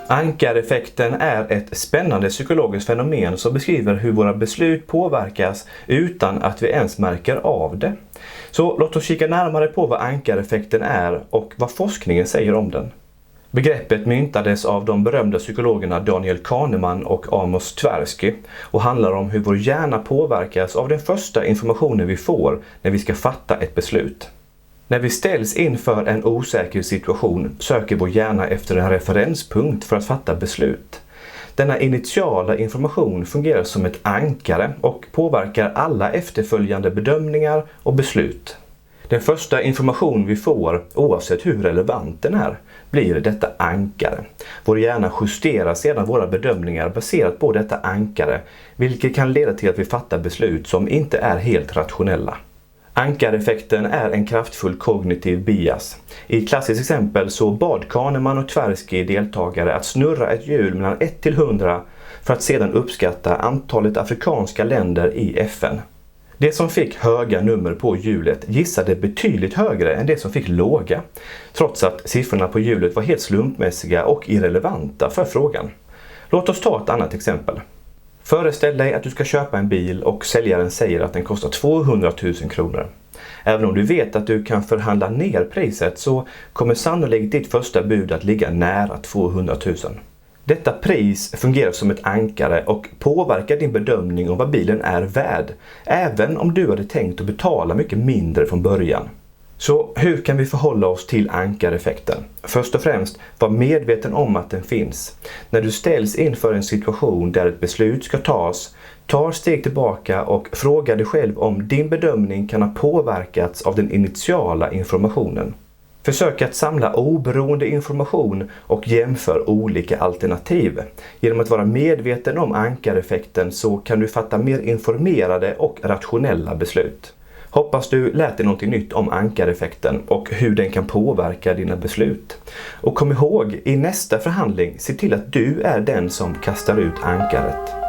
Ankareffekten är ett spännande psykologiskt fenomen som beskriver hur våra beslut påverkas utan att vi ens märker av det. Så låt oss kika närmare på vad ankareffekten är och vad forskningen säger om den. Begreppet myntades av de berömda psykologerna Daniel Kahneman och Amos Tversky och handlar om hur vår hjärna påverkas av den första informationen vi får när vi ska fatta ett beslut. När vi ställs inför en osäker situation söker vår hjärna efter en referenspunkt för att fatta beslut. Denna initiala information fungerar som ett ankare och påverkar alla efterföljande bedömningar och beslut. Den första information vi får, oavsett hur relevant den är, blir detta ankare. Vår hjärna justerar sedan våra bedömningar baserat på detta ankare, vilket kan leda till att vi fattar beslut som inte är helt rationella. Ankareffekten är en kraftfull kognitiv bias. I ett klassiskt exempel så bad Kahneman och Tversky deltagare att snurra ett hjul mellan 1 till 100 för att sedan uppskatta antalet afrikanska länder i FN. Det som fick höga nummer på hjulet gissade betydligt högre än det som fick låga, trots att siffrorna på hjulet var helt slumpmässiga och irrelevanta för frågan. Låt oss ta ett annat exempel. Föreställ dig att du ska köpa en bil och säljaren säger att den kostar 200 000 kronor. Även om du vet att du kan förhandla ner priset så kommer sannolikt ditt första bud att ligga nära 200 000. Detta pris fungerar som ett ankare och påverkar din bedömning om vad bilen är värd, även om du hade tänkt att betala mycket mindre från början. Så hur kan vi förhålla oss till ankareffekten? Först och främst, var medveten om att den finns. När du ställs inför en situation där ett beslut ska tas, ta steg tillbaka och fråga dig själv om din bedömning kan ha påverkats av den initiala informationen. Försök att samla oberoende information och jämför olika alternativ. Genom att vara medveten om ankareffekten så kan du fatta mer informerade och rationella beslut. Hoppas du lärt dig något nytt om ankareffekten och hur den kan påverka dina beslut. Och kom ihåg, i nästa förhandling, se till att du är den som kastar ut ankaret.